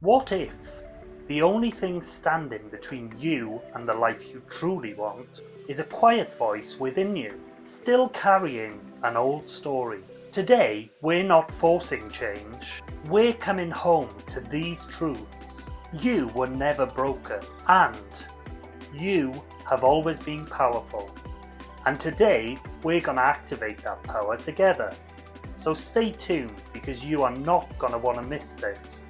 What if the only thing standing between you and the life you truly want is a quiet voice within you, still carrying an old story? Today, we're not forcing change, we're coming home to these truths. You were never broken, and you have always been powerful. And today, we're going to activate that power together. So stay tuned, because you are not going to want to miss this.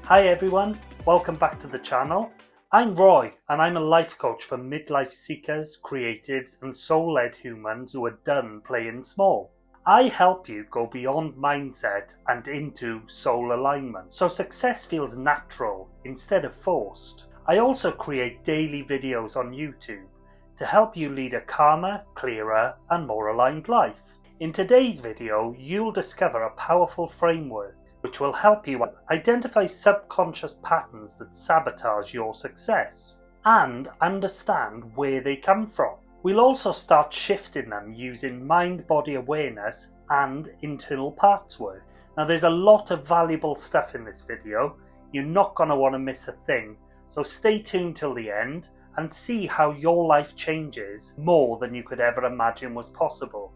Hi everyone, welcome back to the channel. I'm Roy, and I'm a life coach for midlife seekers, creatives and soul-led humans who are done playing small. I help you go beyond mindset and into soul alignment, so success feels natural instead of forced. I also create daily videos on YouTube to help you lead a calmer, clearer and more aligned life. In today's video, you'll discover a powerful framework which will help you identify subconscious patterns that sabotage your success and understand where they come from. We'll also start shifting them using mind-body awareness and internal parts work. Now there's a lot of valuable stuff in this video. You're not going to want to miss a thing, so stay tuned till the end and see how your life changes more than you could ever imagine was possible.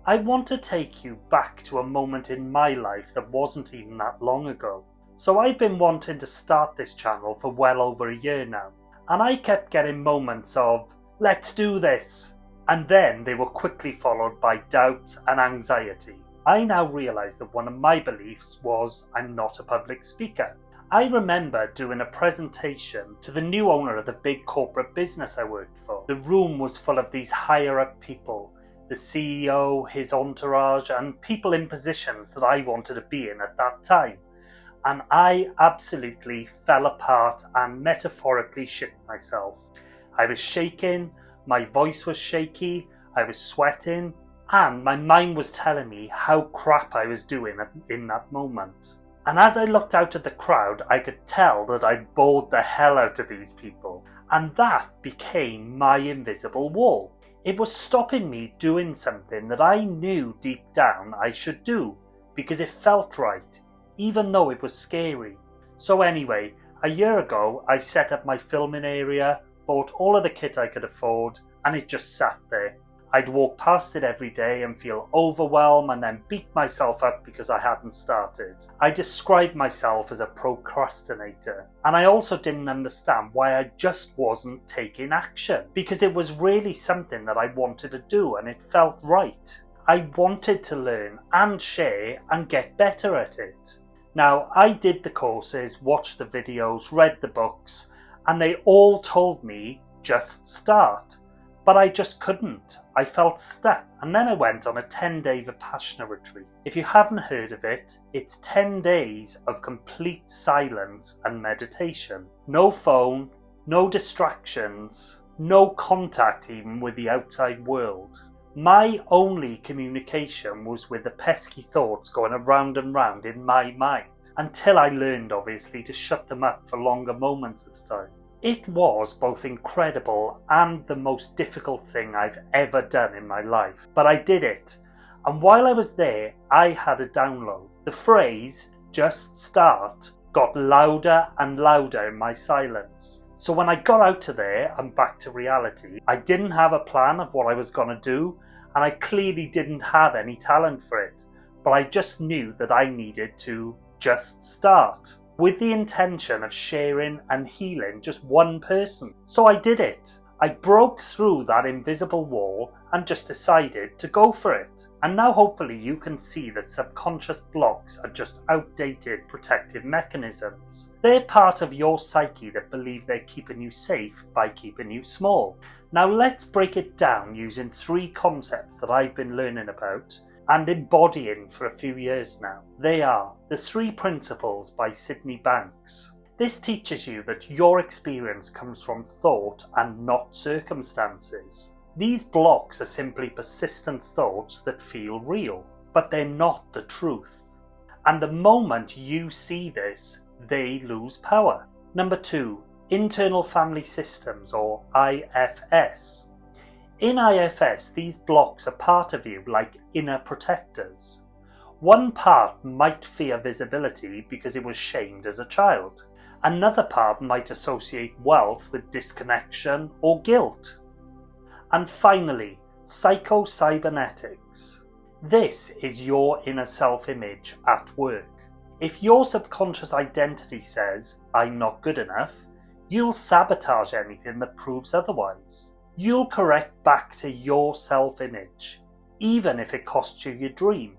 I want to take you back to a moment in my life that wasn't even that long ago. So I've been wanting to start this channel for well over a year now, and I kept getting moments of, let's do this, and then they were quickly followed by doubts and anxiety. I now realise that one of my beliefs was I'm not a public speaker. I remember doing a presentation to the new owner of the big corporate business I worked for. The room was full of these higher up people, the CEO, his entourage, and people in positions that I wanted to be in at that time. And I absolutely fell apart and metaphorically shit myself. I was shaking, my voice was shaky, I was sweating, and my mind was telling me how crap I was doing in that moment. And as I looked out at the crowd, I could tell that I'd bored the hell out of these people. And that became my invisible wall. It was stopping me doing something that I knew deep down I should do, because it felt right, even though it was scary. So anyway, a year ago I set up my filming area, bought all of the kit I could afford, and it just sat there. I'd walk past it every day and feel overwhelmed and then beat myself up because I hadn't started. I described myself as a procrastinator, and I also didn't understand why I just wasn't taking action, because it was really something that I wanted to do and it felt right. I wanted to learn and share and get better at it. Now, I did the courses, watched the videos, read the books, and they all told me just start. But I just couldn't. I felt stuck. And then I went on a 10-day Vipassana retreat. If you haven't heard of it, it's 10 days of complete silence and meditation. No phone, no distractions, no contact even with the outside world. My only communication was with the pesky thoughts going around and round in my mind, until I learned obviously to shut them up for longer moments at a time. It was both incredible and the most difficult thing I've ever done in my life, but I did it. And while I was there, I had a download. The phrase, just start, got louder and louder in my silence. So when I got out of there and back to reality, I didn't have a plan of what I was going to do, and I clearly didn't have any talent for it, but I just knew that I needed to just start, with the intention of sharing and healing just one person. So I did it. I broke through that invisible wall and just decided to go for it. And now hopefully you can see that subconscious blocks are just outdated protective mechanisms. They're part of your psyche that believe they're keeping you safe by keeping you small. Now let's break it down using 3 concepts that I've been learning about and embodying for a few years now. They are the 3 Principles by Sydney Banks. This teaches you that your experience comes from thought and not circumstances. These blocks are simply persistent thoughts that feel real, but they're not the truth. And the moment you see this, they lose power. Number 2, Internal Family Systems, or IFS. In IFS, these blocks are part of you like inner protectors. One part might fear visibility because it was shamed as a child. Another part might associate wealth with disconnection or guilt. And finally, psycho-cybernetics. This is your inner self-image at work. If your subconscious identity says, I'm not good enough, you'll sabotage anything that proves otherwise. You'll correct back to your self-image, even if it costs you your dream.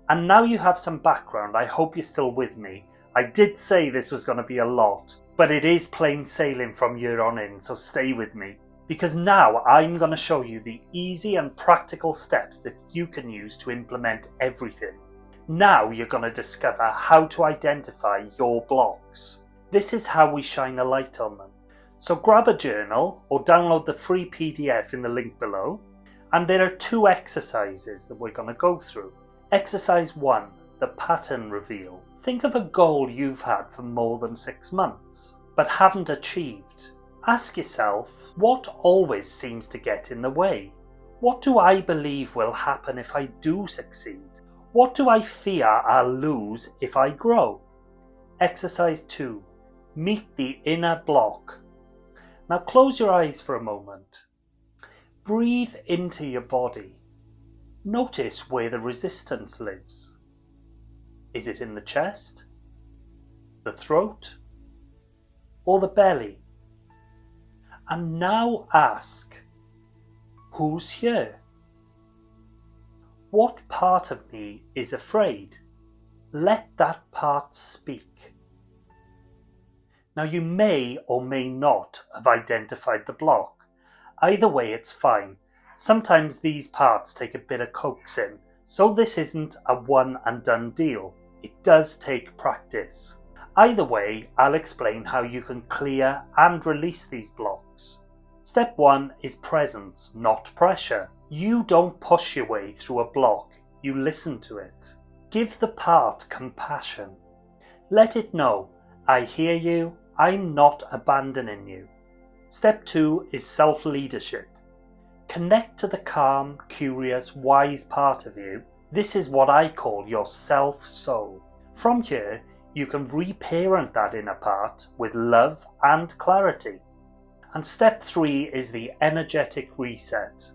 And now you have some background, I hope you're still with me. I did say this was going to be a lot, but it is plain sailing from here on in, so stay with me. Because now I'm going to show you the easy and practical steps that you can use to implement everything. Now you're going to discover how to identify your blocks. This is how we shine a light on them. So grab a journal or download the free PDF in the link below. And there are 2 exercises that we're going to go through. Exercise 1, the pattern reveal. Think of a goal you've had for more than 6 months, but haven't achieved. Ask yourself, what always seems to get in the way? What do I believe will happen if I do succeed? What do I fear I'll lose if I grow? Exercise 2, meet the inner block. Now close your eyes for a moment. Breathe into your body. Notice where the resistance lives. Is it in the chest, the throat, or the belly? And now ask, who's here? What part of me is afraid? Let that part speak. Now you may or may not have identified the block. Either way it's fine. Sometimes these parts take a bit of coaxing, so this isn't a one and done deal. It does take practice. Either way, I'll explain how you can clear and release these blocks. Step 1 is presence, not pressure. You don't push your way through a block, you listen to it. Give the part compassion. Let it know, I hear you, I'm not abandoning you. Step 2 is self-leadership. Connect to the calm, curious, wise part of you. This is what I call your self-soul. From here, you can reparent that inner part with love and clarity. And step 3 is the energetic reset.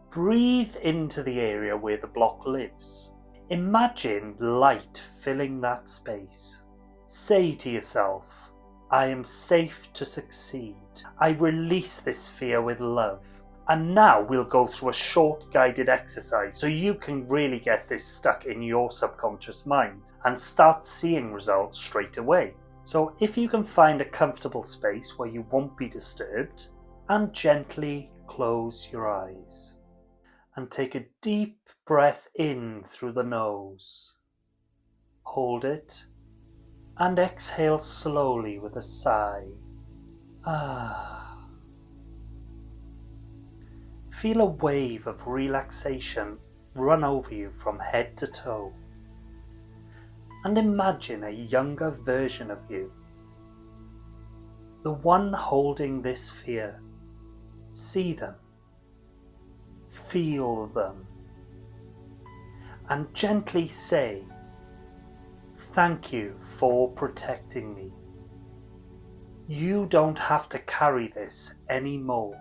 Breathe into the area where the block lives. Imagine light filling that space. Say to yourself, I am safe to succeed. I release this fear with love. And now we'll go through a short guided exercise so you can really get this stuck in your subconscious mind and start seeing results straight away. So if you can find a comfortable space where you won't be disturbed, and gently close your eyes. And take a deep breath in through the nose. Hold it and exhale slowly with a sigh. Feel a wave of relaxation run over you from head to toe. And imagine a younger version of you. The one holding this fear. See them. Feel them. And gently say, thank you for protecting me. You don't have to carry this anymore.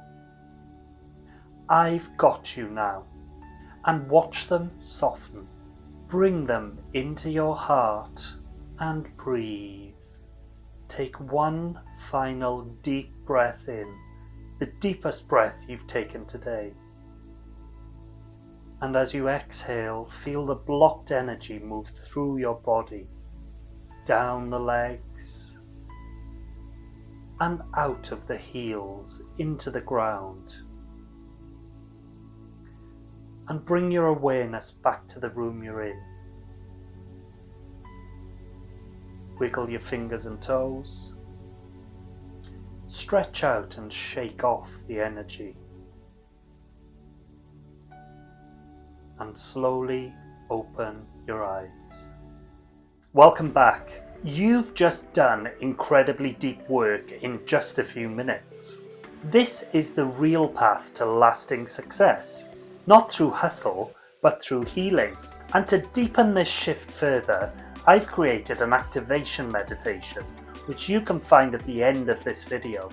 I've got you now. And watch them soften. Bring them into your heart and breathe. Take one final deep breath in, the deepest breath you've taken today. And as you exhale, feel the blocked energy move through your body, down the legs, and out of the heels into the ground. And bring your awareness back to the room you're in. Wiggle your fingers and toes. Stretch out and shake off the energy. And slowly open your eyes. Welcome back. You've just done incredibly deep work in just a few minutes. This is the real path to lasting success. Not through hustle, but through healing. And to deepen this shift further, I've created an activation meditation, which you can find at the end of this video.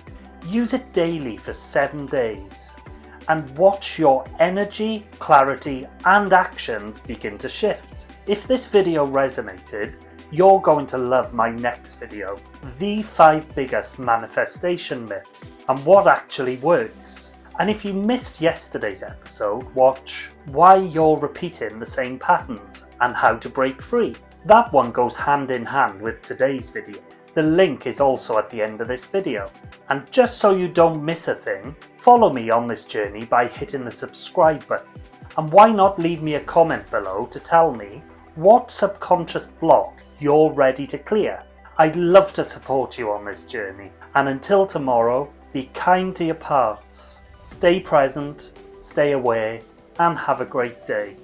Use it daily for 7 days and watch your energy, clarity and actions begin to shift. If this video resonated, you're going to love my next video, the 5 biggest manifestation myths and what actually works. And if you missed yesterday's episode, watch why you're repeating the same patterns and how to break free. That one goes hand in hand with today's video. The link is also at the end of this video. And just so you don't miss a thing, follow me on this journey by hitting the subscribe button. And why not leave me a comment below to tell me what subconscious block you're ready to clear. I'd love to support you on this journey. And until tomorrow, be kind to your parts. Stay present, stay aware, and have a great day.